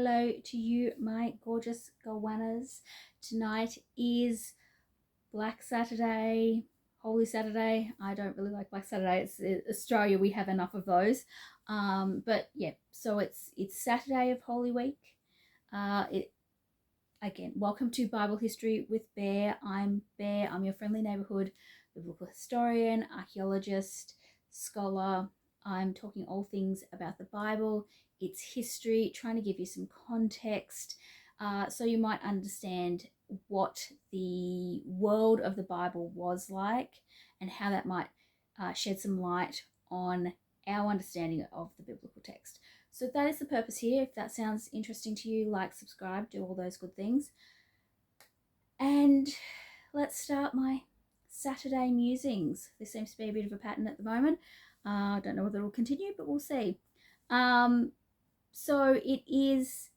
hello to you, my gorgeous goannas. Tonight is Black Saturday, Holy Saturday. I don't really like Black Saturday. It's Australia, we have enough of those. But yeah, so it's Saturday of Holy Week. Again, welcome to Bible History with Bear. I'm Bear. I'm your friendly neighborhood biblical historian, archaeologist, scholar. I'm talking all things about the Bible, its history, trying to give you some context so you might understand what the world of the Bible was like and how that might shed some light on our understanding of the biblical text. So that is the purpose here. If that sounds interesting to you, like, subscribe, do all those good things. And let's start my Saturday musings. This seems to be a bit of a pattern at the moment. I don't know whether it will continue, but we'll see. So it is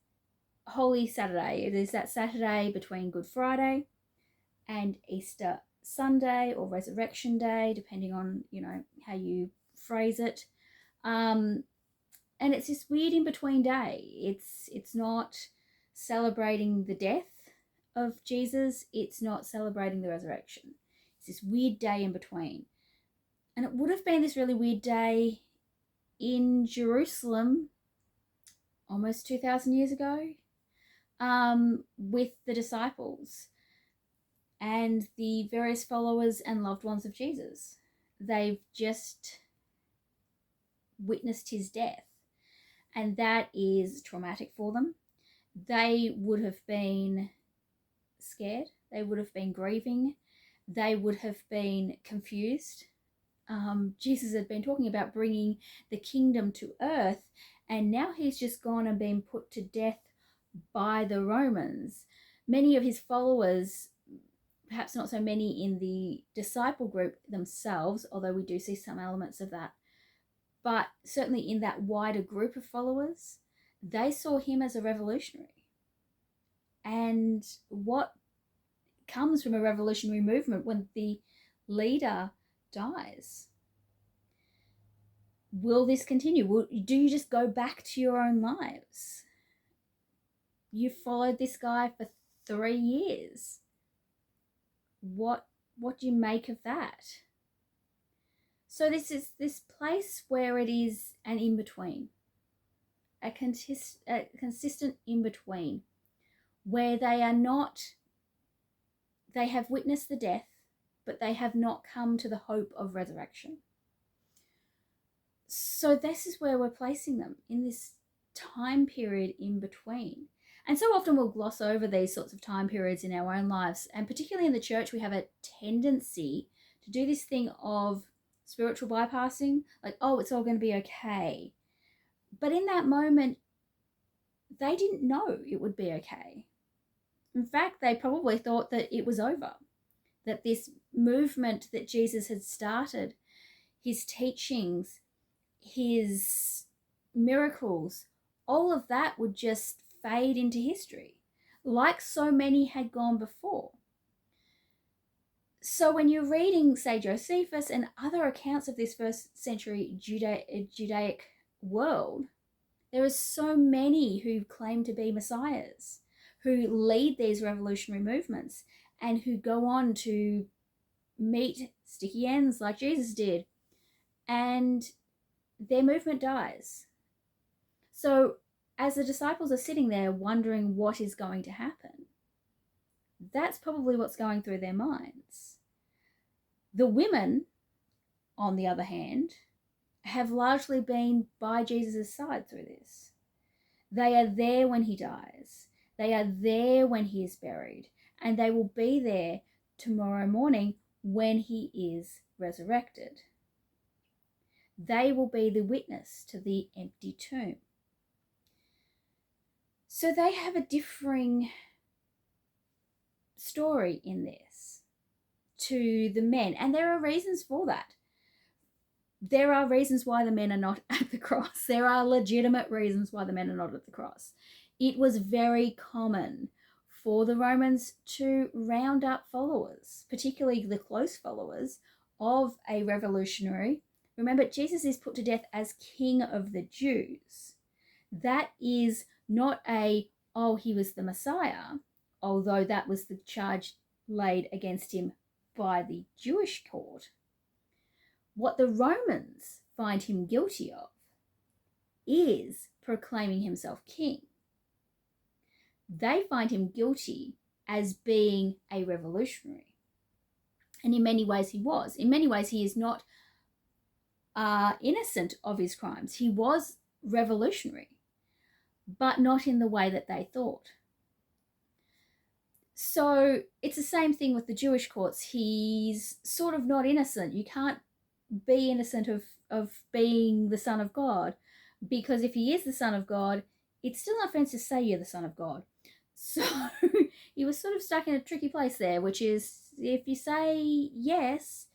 Holy Saturday. It is that Saturday between Good Friday and Easter Sunday, or Resurrection Day, depending on, how you phrase it. And it's this weird in-between day. It's not celebrating the death of Jesus. It's not celebrating the resurrection. It's this weird day in between. And it would have been this really weird day in Jerusalem almost 2,000 years ago with the disciples and the various followers and loved ones of Jesus. They've just witnessed his death. And that is traumatic for them. They would have been scared. They would have been grieving. They would have been confused. Jesus had been talking about bringing the kingdom to earth, and now he's just gone and been put to death by the Romans. Many of his followers, perhaps not so many in the disciple group themselves, although we do see some elements of that, but certainly in that wider group of followers, they saw him as a revolutionary. And what comes from a revolutionary movement when the leader dies? Will this continue? Do you just go back to your own lives? You followed this guy for 3 years. What do you make of that? So this is this place where it is an in-between, a consistent in-between, where they have witnessed the death, but they have not come to the hope of resurrection. So this is where we're placing them, in this time period in between. And so often we'll gloss over these sorts of time periods in our own lives, and particularly in the church, we have a tendency to do this thing of spiritual bypassing, like, oh, it's all going to be okay. But in that moment, they didn't know it would be okay. In fact, they probably thought that it was over, that this movement that Jesus had started, his teachings, his miracles, all of that would just fade into history, like so many had gone before. So when you're reading, say, Josephus and other accounts of this first century Judaic world, there are so many who claim to be messiahs, who lead these revolutionary movements, and who go on to meet sticky ends like Jesus did, and their movement dies. So as the disciples are sitting there wondering what is going to happen, that's probably what's going through their minds. The women, on the other hand, have largely been by Jesus' side through this. They are there when he dies. They are there when he is buried. And they will be there tomorrow morning when he is resurrected. They will be the witness to the empty tomb. So they have a differing story in this to the men, and there are reasons for that. There are reasons why the men are not at the cross. There are legitimate reasons why the men are not at the cross. It was very common for the Romans to round up followers, particularly the close followers of a revolutionary. Remember, Jesus is put to death as King of the Jews. That is not a, oh, he was the Messiah, although that was the charge laid against him by the Jewish court. What the Romans find him guilty of is proclaiming himself king. They find him guilty as being a revolutionary. And in many ways he was. In many ways he is not innocent of his crimes. He was revolutionary, but not in the way that they thought. So it's the same thing with the Jewish courts. He's sort of not innocent. You can't be innocent of being the Son of God, because if he is the Son of God, it's still an offense to say you're the Son of God. So he was sort of stuck in a tricky place there, which is, if you say yes,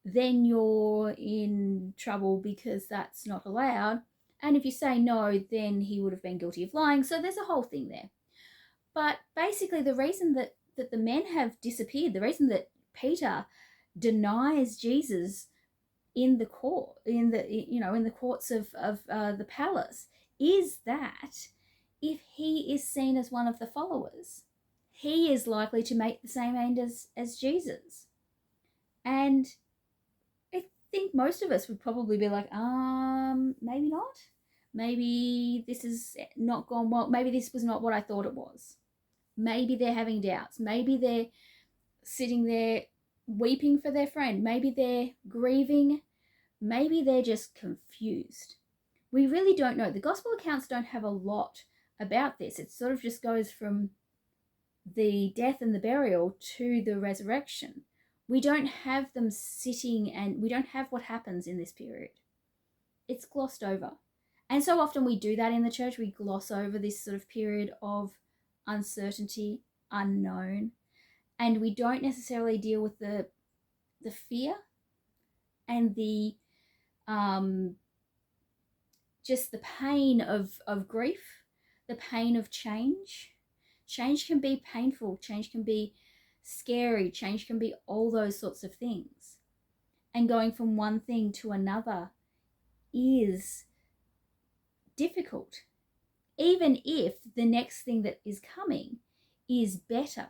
then you're in trouble because that's not allowed. And if you say no, then he would have been guilty of lying. So there's a whole thing there. But basically the reason that the men have disappeared, the reason that Peter denies Jesus in the court, in the courts of the palace, is that if he is seen as one of the followers, he is likely to make the same end as Jesus. And I think most of us would probably be like, maybe not. Maybe this has not gone well. Maybe this was not what I thought it was. Maybe they're having doubts. Maybe they're sitting there weeping for their friend. Maybe they're grieving. Maybe they're just confused. We really don't know. The gospel accounts don't have a lot about this. It sort of just goes from the death and the burial to the resurrection. We don't have them sitting, and we don't have what happens in this period. It's glossed over. And so often we do that in the church. We gloss over this sort of period of uncertainty, unknown, and we don't necessarily deal with the fear and the just the pain of grief, the pain of change. Change can be painful, change can be scary, change can be all those sorts of things. And going from one thing to another is difficult, even if the next thing that is coming is better.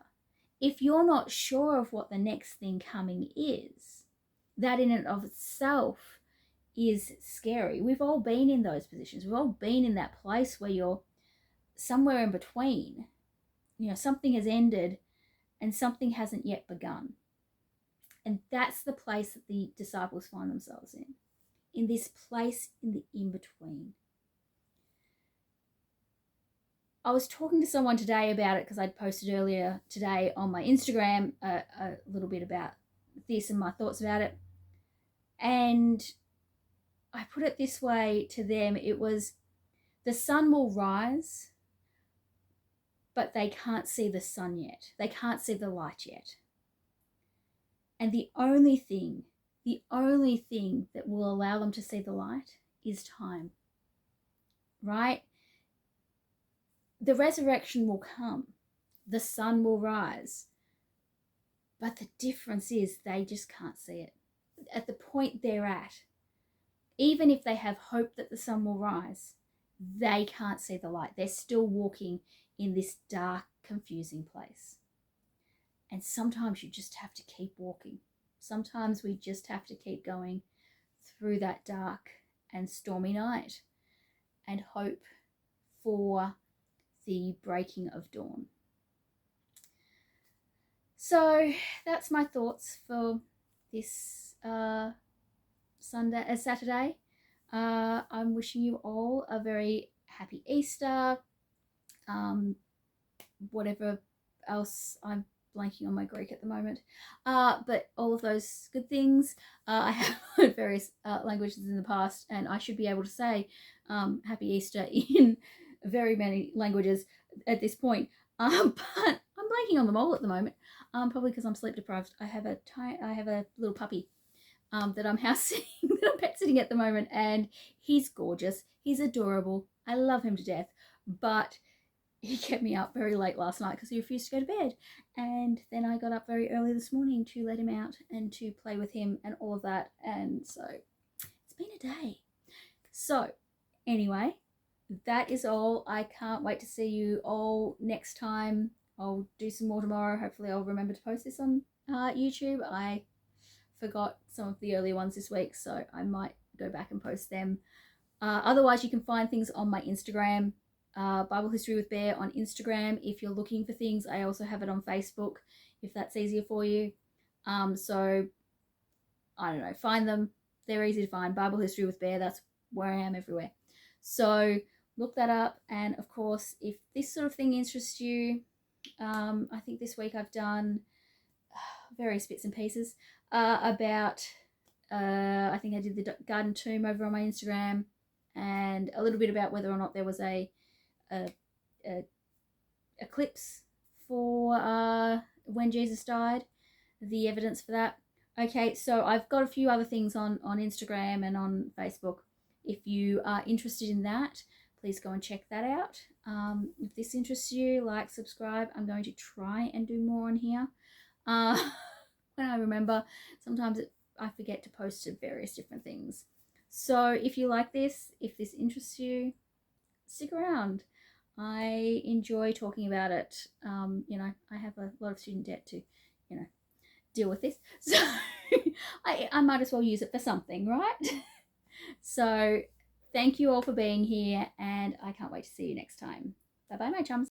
If you're not sure of what the next thing coming is, that in and of itself is scary. We've all been in those positions. We've all been in that place where you're somewhere in between. Something has ended and something hasn't yet begun. And that's the place that the disciples find themselves in this place in the in-between. I was talking to someone today about it because I'd posted earlier today on my Instagram a little bit about this and my thoughts about it. And I put it this way to them. It was, the sun will rise, but they can't see the sun yet. They can't see the light yet. And the only thing that will allow them to see the light is time, right? The resurrection will come. The sun will rise. But the difference is they just can't see it. At the point they're at, even if they have hope that the sun will rise, they can't see the light. They're still walking in this dark, confusing place. And sometimes you just have to keep walking. Sometimes we just have to keep going through that dark and stormy night and hope for the breaking of dawn. So that's my thoughts for this Saturday. I'm wishing you all a very happy Easter. Whatever else, I'm blanking on my Greek at the moment. But all of those good things. I have learned various languages in the past, and I should be able to say happy Easter in very many languages at this point. But I'm blanking on them all at the moment. Probably because I'm sleep deprived. I have a little puppy that I'm house sitting, that I'm pet sitting at the moment, and he's gorgeous. He's adorable. I love him to death, but he kept me up very late last night because he refused to go to bed. And then I got up very early this morning to let him out and to play with him and all of that. And so it's been a day. So anyway, that is all. I can't wait to see you all next time. I'll do some more tomorrow. Hopefully I'll remember to post this on YouTube. I forgot some of the earlier ones this week, so I might go back and post them. Otherwise, you can find things on my Instagram, Bible History with Bear on Instagram. If you're looking for things, I also have it on Facebook, if that's easier for you. So, I don't know, find them. They're easy to find. Bible History with Bear, that's where I am everywhere. So, look that up. And of course, if this sort of thing interests you, I think this week I've done various bits and pieces about, I think I did the garden tomb over on my Instagram, and a little bit about whether or not there was a eclipse for when Jesus died, the evidence for that. Okay, so I've got a few other things on Instagram and on Facebook. If you are interested in that, please go and check that out. If this interests you, like, subscribe. I'm going to try and do more on here. When I remember, sometimes I forget to post to various different things. So if you like this, if this interests you, stick around. I enjoy talking about it. I have a lot of student debt to, deal with this. So I might as well use it for something, right? So thank you all for being here, and I can't wait to see you next time. Bye-bye, my chums.